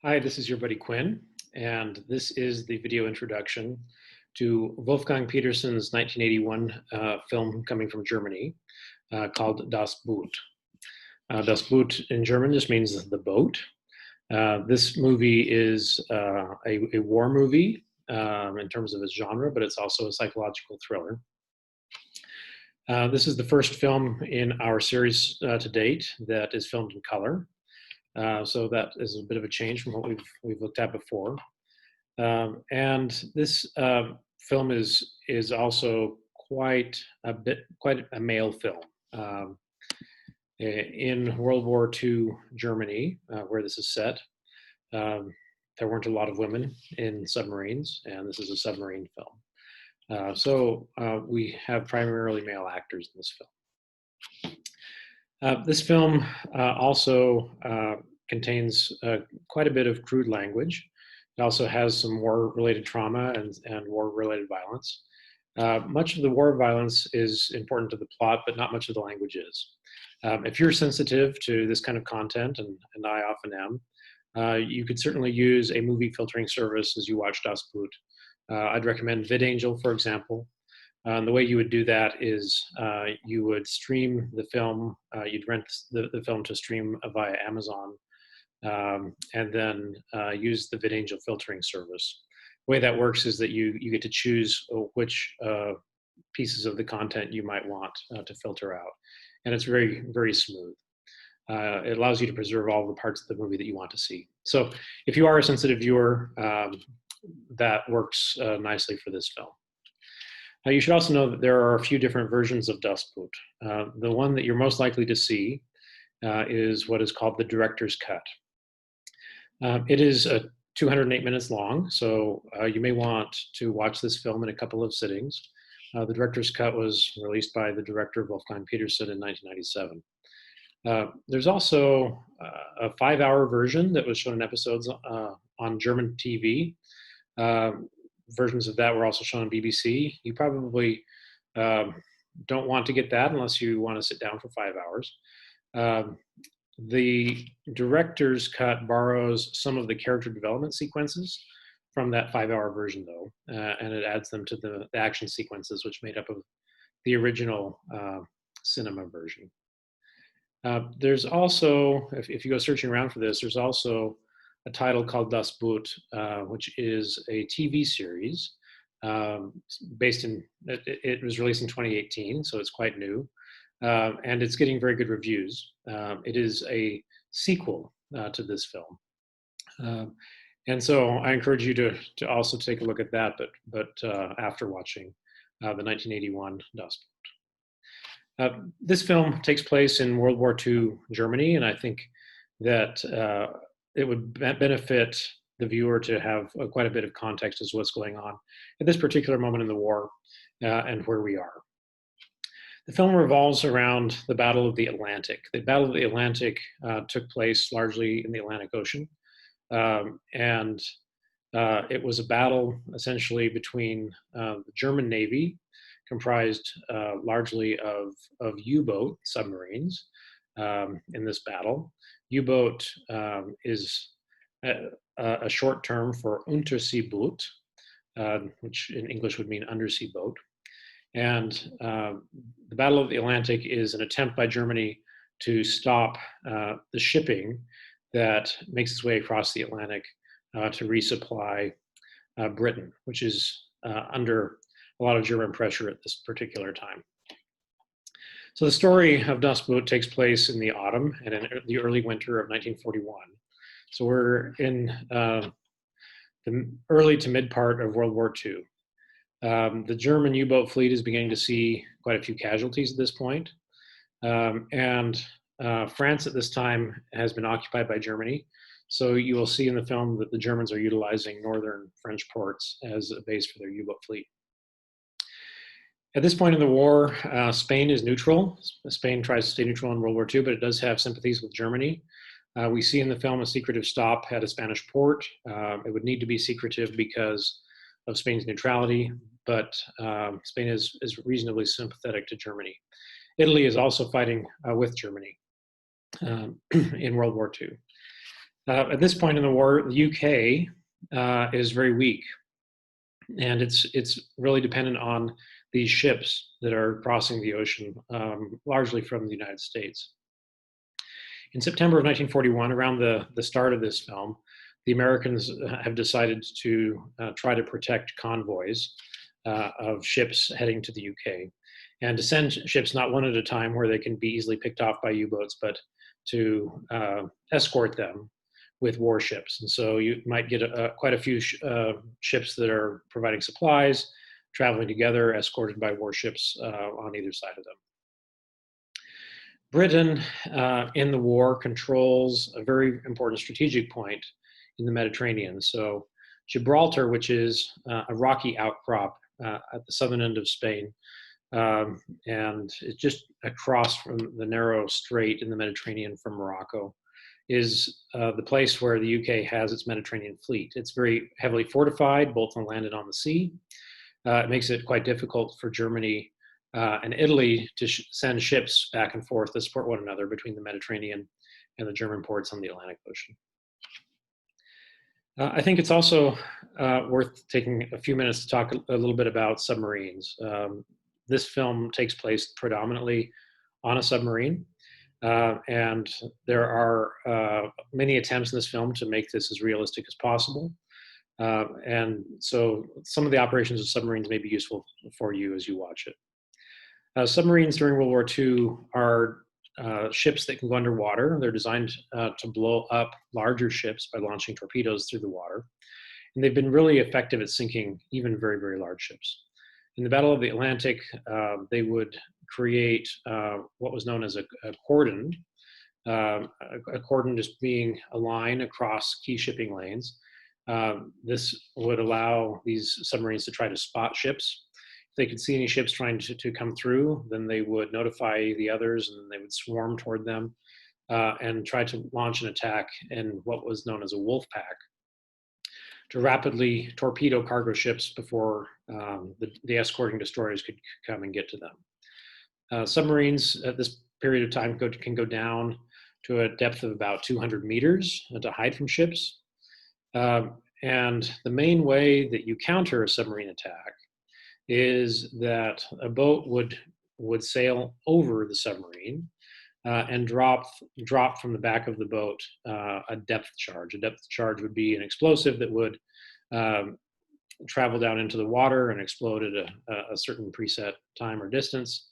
Hi, this is your buddy Quinn, and this is the video introduction to Wolfgang Petersen's 1981 film coming from Germany called Das Boot. Das Boot in German just means the boat. This movie is a war movie in terms of its genre, but it's also a psychological thriller. This is the first film in our series to date that is filmed in color. So that is a bit of a change from what we've looked at before. And this film is also quite a male film. In World War II Germany, where this is set, there weren't a lot of women in submarines, and this is a submarine film. So we have primarily male actors in this film. This film also contains quite a bit of crude language. It also has some war-related trauma and war-related violence. Much of the war violence is important to the plot, but not much of the language is. If you're sensitive to this kind of content, and I often am, you could certainly use a movie filtering service as you watch Das Boot. I'd recommend VidAngel, for example. The way you would do that is you would stream the film, you'd rent the film to stream via Amazon, and then use the VidAngel filtering service. The way that works is that you get to choose which pieces of the content you might want to filter out. And it's very, very smooth. It allows you to preserve all the parts of the movie that you want to see. So if you are a sensitive viewer, that works nicely for this film. Now, you should also know that there are a few different versions of Das Boot. The one that you're most likely to see is what is called the director's cut. It is 208 minutes long, so you may want to watch this film in a couple of sittings. The director's cut was released by the director Wolfgang Petersen in 1997. There's also a 5-hour version that was shown in episodes on German TV. Versions of that were also shown on BBC. You probably don't want to get that unless you want to sit down for 5 hours. The director's cut borrows some of the character development sequences from that 5-hour version, though, and it adds them to the action sequences, which made up of the original cinema version. There's also, if you go searching around for this, there's also a title called Das Boot, which is a TV series based in, it was released in 2018, so it's quite new. And it's getting very good reviews. It is a sequel to this film. And so I encourage you to also take a look at that, but after watching the 1981 Das Boot. This film takes place in World War II Germany, and I think that it would benefit the viewer to have quite a bit of context as to what's going on at this particular moment in the war and where we are. The film revolves around the Battle of the Atlantic. The Battle of the Atlantic took place largely in the Atlantic Ocean, and it was a battle essentially between the German Navy, comprised largely of U-boat submarines in this battle. U-boat is a short term for Unterseeboot, which in English would mean undersea boat. And the Battle of the Atlantic is an attempt by Germany to stop the shipping that makes its way across the Atlantic to resupply Britain, which is under a lot of German pressure at this particular time. So the story of Das Boot takes place in the autumn and in the early winter of 1941. So we're in the early to mid part of World War II. The German U-boat fleet is beginning to see quite a few casualties at this point. And France at this time has been occupied by Germany. So you will see in the film that the Germans are utilizing northern French ports as a base for their U-boat fleet. At this point in the war, Spain is neutral. Spain tries to stay neutral in World War II, but it does have sympathies with Germany. We see in the film a secretive stop at a Spanish port. It would need to be secretive because of Spain's neutrality, but Spain is reasonably sympathetic to Germany. Italy is also fighting with Germany in World War II. At this point in the war, the UK is very weak, and it's really dependent on these ships that are crossing the ocean, largely from the United States. In September of 1941, around the start of this film, the Americans have decided to try to protect convoys of ships heading to the UK, and to send ships not one at a time where they can be easily picked off by U-boats, but to escort them with warships. And so you might get quite a few ships that are providing supplies, traveling together, escorted by warships on either side of them. Britain in the war controls a very important strategic point in the Mediterranean. So Gibraltar, which is a rocky outcrop at the southern end of Spain, and it's just across from the narrow strait in the Mediterranean from Morocco, is the place where the UK has its Mediterranean fleet. It's very heavily fortified, both on land and on the sea. It makes it quite difficult for Germany and Italy to send ships back and forth to support one another between the Mediterranean and the German ports on the Atlantic Ocean. I think it's also worth taking a few minutes to talk a little bit about submarines. This film takes place predominantly on a submarine, and there are many attempts in this film to make this as realistic as possible. And so some of the operations of submarines may be useful for you as you watch it. Submarines during World War II are ships that can go underwater. They're designed to blow up larger ships by launching torpedoes through the water. And they've been really effective at sinking even very, very large ships. In the Battle of the Atlantic, they would create what was known as a cordon. A cordon just being a line across key shipping lanes. This would allow these submarines to try to spot ships. If they could see any ships trying to come through, then they would notify the others and they would swarm toward them and try to launch an attack in what was known as a wolf pack to rapidly torpedo cargo ships before the escorting destroyers could come and get to them. Submarines at this period of time can go down to a depth of about 200 meters to hide from ships. And the main way that you counter a submarine attack is that a boat would sail over the submarine and drop from the back of the boat a depth charge. A depth charge would be an explosive that would travel down into the water and explode at a certain preset time or distance,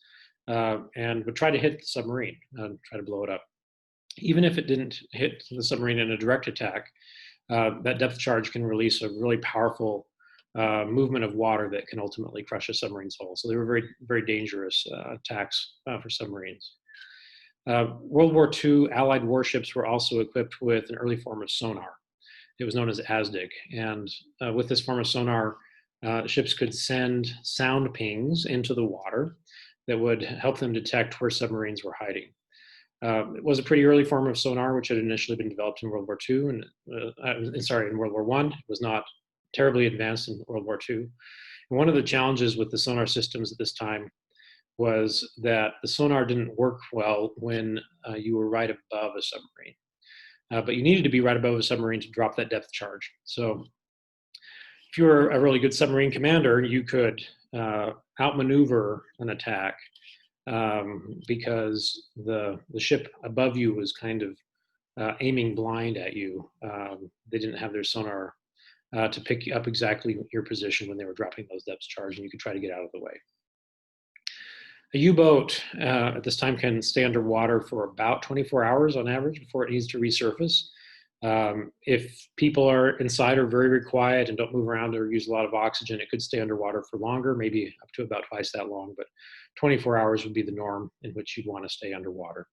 and would try to hit the submarine and try to blow it up. Even if it didn't hit the submarine in a direct attack, that depth charge can release a really powerful movement of water that can ultimately crush a submarine's hull. So they were very, very dangerous attacks for submarines. World War II Allied warships were also equipped with an early form of sonar. It was known as ASDIC. And with this form of sonar, ships could send sound pings into the water that would help them detect where submarines were hiding. It was a pretty early form of sonar, which had initially been developed in World War II and in World War I. It was not terribly advanced in World War II. And one of the challenges with the sonar systems at this time was that the sonar didn't work well when you were right above a submarine. But you needed to be right above a submarine to drop that depth charge. So if you were a really good submarine commander, you could outmaneuver an attack because the ship above you was kind of aiming blind at you. They didn't have their sonar to pick up exactly your position when they were dropping those depth charge, and you could try to get out of the way. A U-boat at this time can stay underwater for about 24 hours on average before it needs to resurface. If people are inside or very, very quiet and don't move around or use a lot of oxygen, it could stay underwater for longer, maybe up to about twice that long, but 24 hours would be the norm in which you'd want to stay underwater.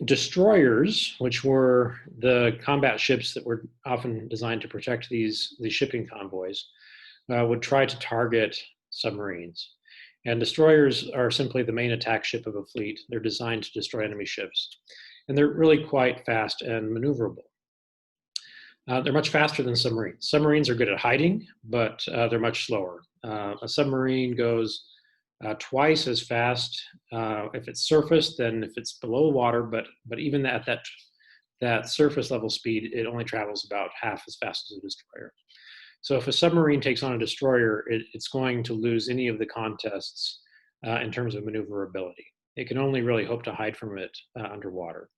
Destroyers, which were the combat ships that were often designed to protect these shipping convoys, would try to target submarines. And destroyers are simply the main attack ship of a fleet. They're designed to destroy enemy ships. And they're really quite fast and maneuverable. They're much faster than submarines. Submarines are good at hiding, but they're much slower. A submarine goes twice as fast if it's surfaced than if it's below water, but even at that that surface level speed, it only travels about half as fast as a destroyer. So if a submarine takes on a destroyer, it's going to lose any of the contests in terms of maneuverability. It can only really hope to hide from it underwater.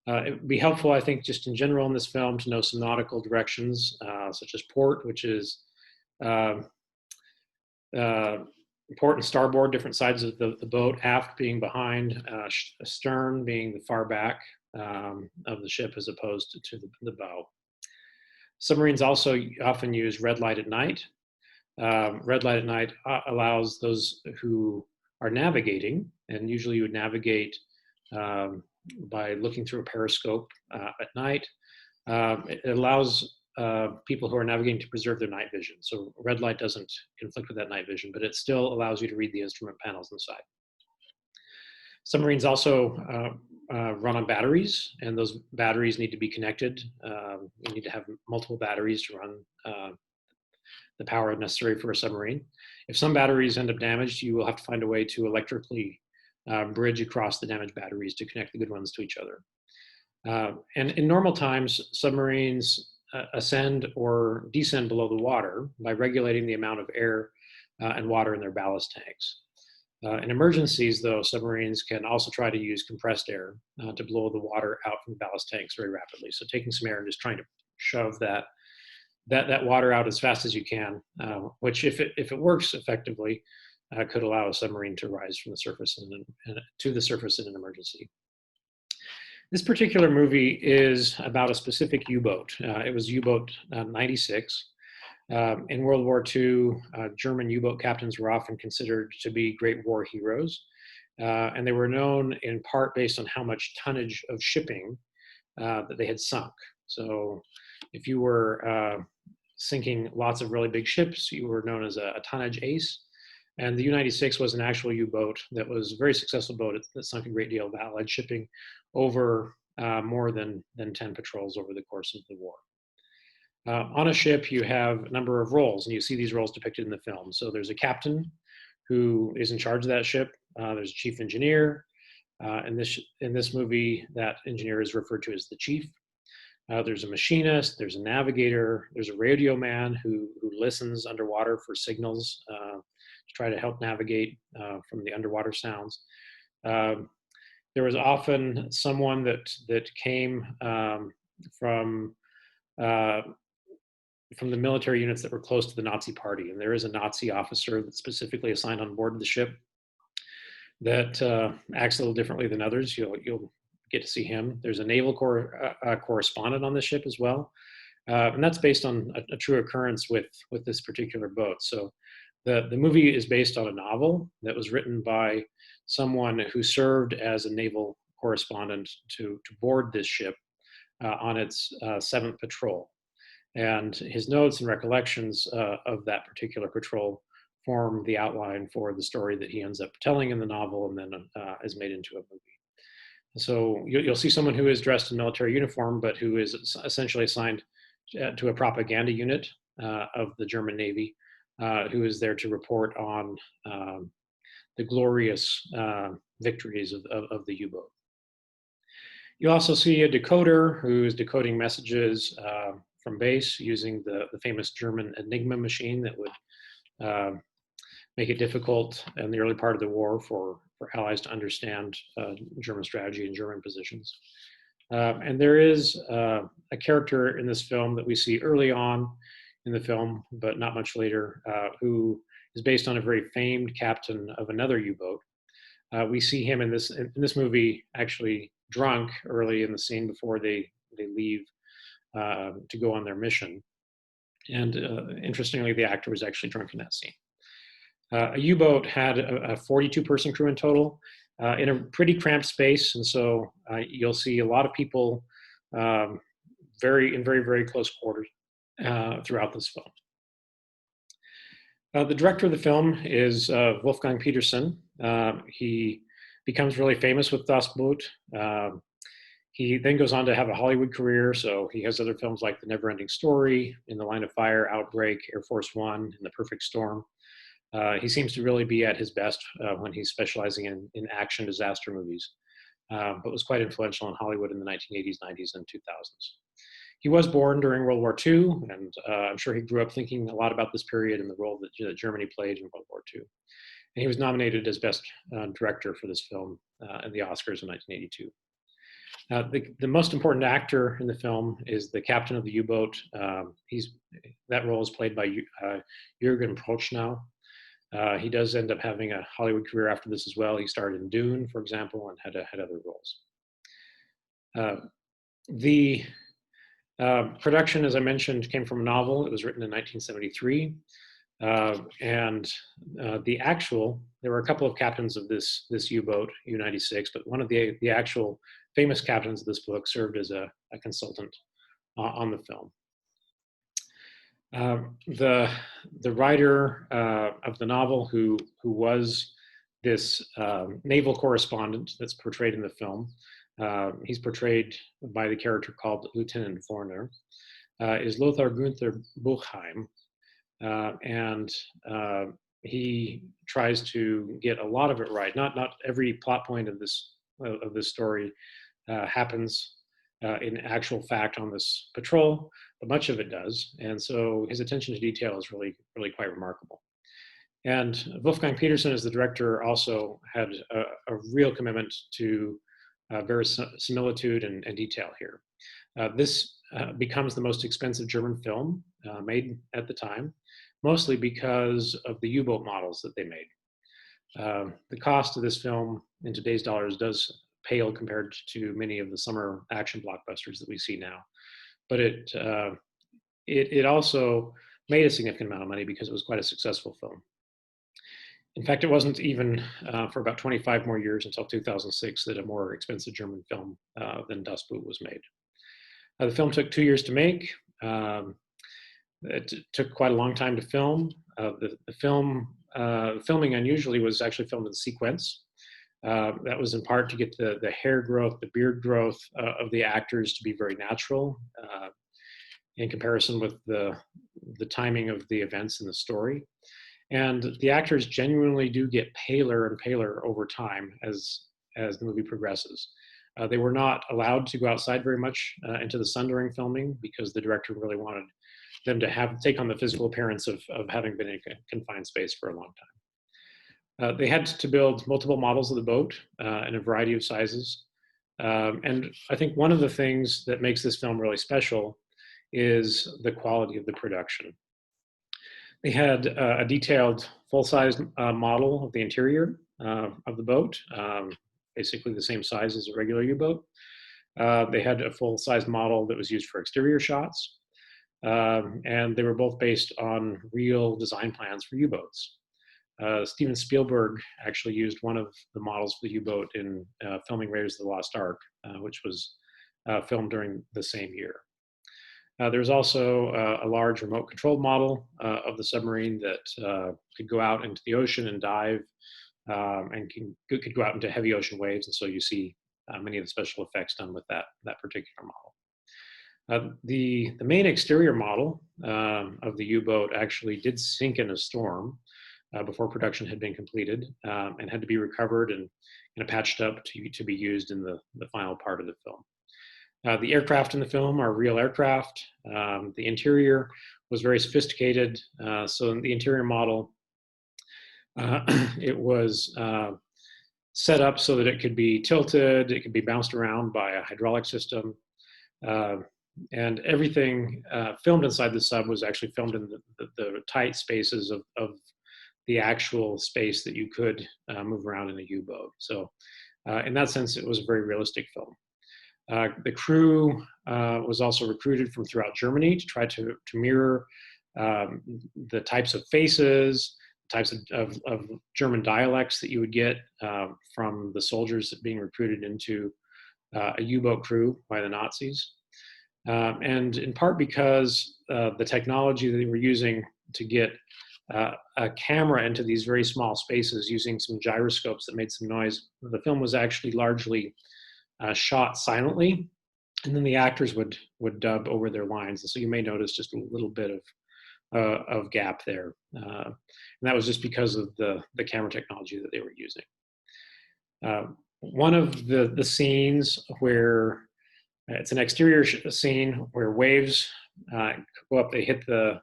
It would be helpful, I think, just in general in this film to know some nautical directions, such as port, which is uh, uh, port and starboard, different sides of the boat, aft being behind, stern being the far back of the ship as opposed to the bow. Submarines also often use red light at night. Red light at night allows those who are navigating, and usually you would navigate by looking through a periscope at night. It allows people who are navigating to preserve their night vision. So red light doesn't conflict with that night vision, but it still allows you to read the instrument panels inside. Submarines also run on batteries, and those batteries need to be connected. You need to have multiple batteries to run the power necessary for a submarine. If some batteries end up damaged, you will have to find a way to electrically bridge across the damaged batteries to connect the good ones to each other. And in normal times, submarines ascend or descend below the water by regulating the amount of air and water in their ballast tanks. In emergencies, though, submarines can also try to use compressed air to blow the water out from the ballast tanks very rapidly. So taking some air and just trying to shove that water out as fast as you can, which if it works effectively, could allow a submarine to rise from the surface and to the surface in an emergency. This particular movie is about a specific U-boat. It was U-boat 96. In World War II, German U-boat captains were often considered to be great war heroes, and they were known in part based on how much tonnage of shipping that they had sunk. So if you were sinking lots of really big ships, you were known as a tonnage ace. And the U-96 was an actual U-boat that was a very successful boat that sunk a great deal of Allied shipping over more than 10 patrols over the course of the war. On a ship, you have a number of roles, and you see these roles depicted in the film. So there's a captain who is in charge of that ship. There's a chief engineer. In this movie, that engineer is referred to as the chief. There's a machinist, there's a navigator, there's a radio man who listens underwater for signals to try to help navigate from the underwater sounds. There was often someone that came from the military units that were close to the Nazi party, and there is a Nazi officer that's specifically assigned on board the ship that acts a little differently than others. You'll get to see him. There's a naval correspondent on the ship as well, and that's based on a true occurrence with this particular boat. So the movie is based on a novel that was written by someone who served as a naval correspondent to board this ship on its 7th patrol. And his notes and recollections of that particular patrol form the outline for the story that he ends up telling in the novel and then is made into a movie. So you'll see someone who is dressed in military uniform, but who is essentially assigned to a propaganda unit of the German Navy, who is there to report on the glorious victories of the U-boat. You also see a decoder who is decoding messages from base using the famous German Enigma machine that would make it difficult in the early part of the war for Allies to understand German strategy and German positions. And there is a character in this film that we see early on in the film, but not much later, who is based on a very famed captain of another U-boat. We see him in this movie actually drunk early in the scene before they leave to go on their mission. And interestingly, the actor was actually drunk in that scene. A U-boat had a 42-person crew in total in a pretty cramped space, and so you'll see a lot of people in very, very close quarters throughout this film. The director of the film is Wolfgang Petersen. He becomes really famous with Das Boot. He then goes on to have a Hollywood career, so he has other films like The Never-Ending Story, In the Line of Fire, Outbreak, Air Force One, and The Perfect Storm. He seems to really be at his best when he's specializing in action disaster movies. but was quite influential in Hollywood in the 1980s, 90s, and 2000s. He was born during World War II, and I'm sure he grew up thinking a lot about this period and the role that Germany played in World War II. And he was nominated as Best Director for this film at the Oscars in 1982. The most important actor in the film is the captain of the U-boat. That role is played by Jürgen Prochnow. He does end up having a Hollywood career after this as well. He starred in Dune, for example, and had other roles. The production, as I mentioned, came from a novel. It was written in 1973. There were a couple of captains of this U-boat, U-96, but one of the actual famous captains of this book served as a consultant on the film. The writer of the novel, who was this naval correspondent that's portrayed in the film, he's portrayed by the character called Lieutenant Warner, is Lothar Günther Buchheim, and he tries to get a lot of it right. Not every plot point of this story happens in actual fact on this patrol, but much of it does. And so his attention to detail is really quite remarkable. And Wolfgang Petersen, as the director, also had a real commitment to verisimilitude and detail here. This becomes the most expensive German film made at the time, mostly because of the U-boat models that they made. The cost of this film in today's dollars does pale compared to many of the summer action blockbusters that we see now. But it also made a significant amount of money because it was quite a successful film. In fact, it wasn't even for about 25 more years until 2006 that a more expensive German film than Das Boot was made. The film took 2 years to make. It took quite a long time to film. Filming unusually was actually filmed in sequence. That was in part to get the hair growth, the beard growth of the actors to be very natural in comparison with the timing of the events in the story. And the actors genuinely do get paler and paler over time as the movie progresses. They were not allowed to go outside very much into the sun during filming because the director really wanted them to take on the physical appearance of having been in a confined space for a long time. They had to build multiple models of the boat in a variety of sizes. And I think one of the things that makes this film really special is the quality of the production. They had a detailed full-size model of the interior of the boat, basically the same size as a regular U-boat. They had a full-size model that was used for exterior shots, and they were both based on real design plans for U-boats. Steven Spielberg actually used one of the models for the U-boat in filming Raiders of the Lost Ark, which was filmed during the same year. There's also a large remote controlled model of the submarine that could go out into the ocean and dive and could go out into heavy ocean waves. And so you see many of the special effects done with that particular model. The main exterior model of the U-boat actually did sink in a storm before production had been completed and had to be recovered and patched up to be used in the final part of the film. The aircraft in the film are real aircraft. The interior was very sophisticated. So in the interior model, it was set up so that it could be tilted, it could be bounced around by a hydraulic system. And everything filmed inside the sub was actually filmed in the tight spaces of the actual space that you could move around in a U-boat. So in that sense, it was a very realistic film. The crew was also recruited from throughout Germany to try to mirror the types of faces, types of German dialects that you would get from the soldiers being recruited into a U-boat crew by the Nazis. And in part because the technology that they were using to get a camera into these very small spaces using some gyroscopes that made some noise, the film was actually largely shot silently, and then the actors would dub over their lines. And so you may notice just a little bit of gap there. And that was just because of the camera technology that they were using. one of the scenes where it's an exterior scene where waves go up, they hit the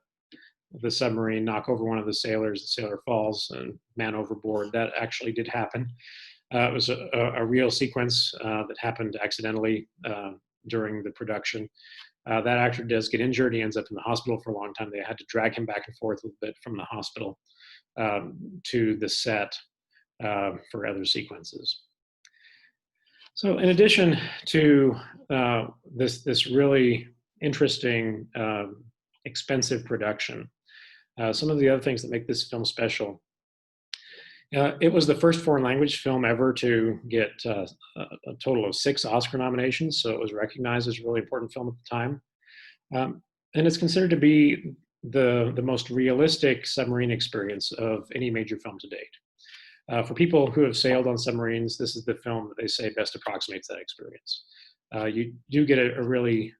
submarine, knock over one of the sailors, the sailor falls and man overboard. That actually did happen. It was a real sequence that happened accidentally during the production. That actor does get injured. He ends up in the hospital for a long time. They had to drag him back and forth a little bit from the hospital to the set for other sequences. So in addition to this really interesting, expensive production, some of the other things that make this film special. It was the first foreign language film ever to get a total of 6 Oscar nominations, so it was recognized as a really important film at the time. And it's considered to be the most realistic submarine experience of any major film to date. For people who have sailed on submarines, this is the film that they say best approximates that experience. You do get a really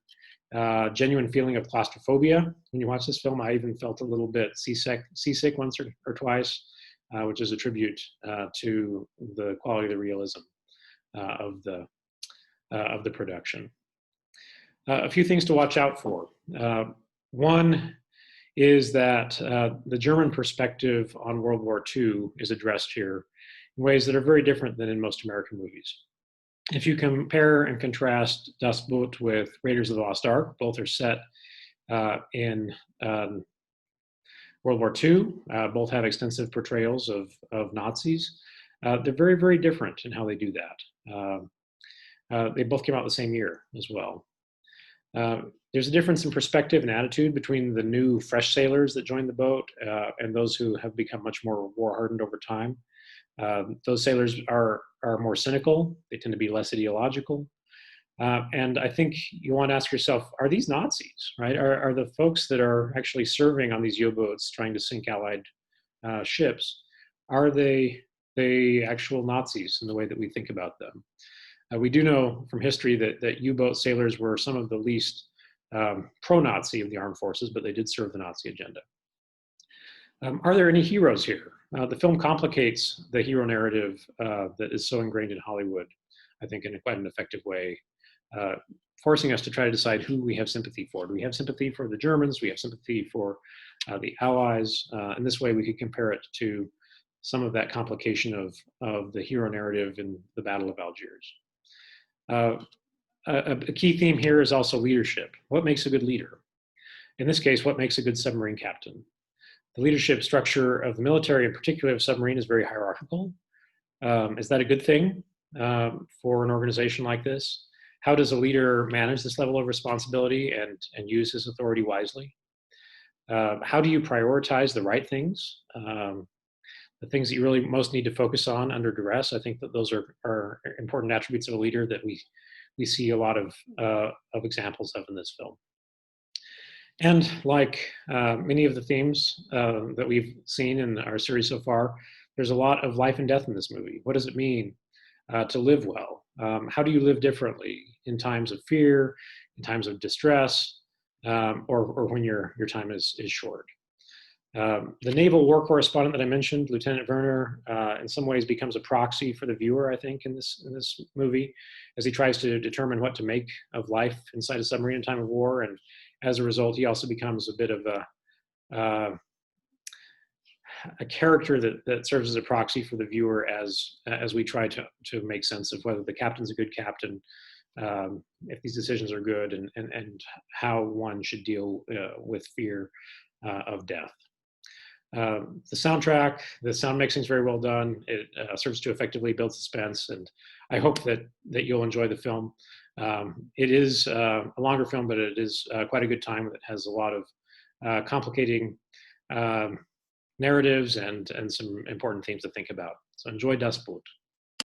genuine feeling of claustrophobia when you watch this film. I even felt a little bit seasick once or twice, which is a tribute to the quality of the realism of the production. A few things to watch out for. One is that the German perspective on World War II is addressed here in ways that are very different than in most American movies. If you compare and contrast Das Boot with Raiders of the Lost Ark, both are set in World War II. Both have extensive portrayals of Nazis. They're very, very different in how they do that. They both came out the same year as well. There's a difference in perspective and attitude between the new fresh sailors that joined the boat and those who have become much more war-hardened over time. Those sailors are more cynical. They tend to be less ideological. And I think you want to ask yourself, are these Nazis, right? Are the folks that are actually serving on these U-boats trying to sink Allied ships, are they actual Nazis in the way that we think about them? We do know from history that U-boat sailors were some of the least pro-Nazi of the armed forces, but they did serve the Nazi agenda. Are there any heroes here? The film complicates the hero narrative that is so ingrained in Hollywood, I think, in quite an effective way, forcing us to try to decide who we have sympathy for. Do we have sympathy for the Germans? Do we have sympathy for the Allies? In this way, we could compare it to some of that complication of the hero narrative in the Battle of Algiers. A key theme here is also leadership. What makes a good leader? In this case, what makes a good submarine captain? The leadership structure of the military, in particular of submarine, is very hierarchical. Is that a good thing for an organization like this? How does a leader manage this level of responsibility and use his authority wisely? How do you prioritize the right things? The things that you really most need to focus on under duress. I think that those are important attributes of a leader that we see a lot of examples of in this film. And like many of the themes that we've seen in our series so far, there's a lot of life and death in this movie. What does it mean to live well? How do you live differently in times of fear, in times of distress, or when your time is short? The naval war correspondent that I mentioned, Lieutenant Werner, in some ways becomes a proxy for the viewer, I think, in this movie, as he tries to determine what to make of life inside a submarine in time of war. And as a result, he also becomes a bit of a character that serves as a proxy for the viewer as we try to make sense of whether the captain's a good captain, if these decisions are good, and how one should deal with fear of death. The soundtrack, the sound mixing is very well done. It serves to effectively build suspense, and I hope that you'll enjoy the film. It is a longer film, but it is quite a good time. It has a lot of complicating narratives and some important themes to think about. So enjoy Das Boot.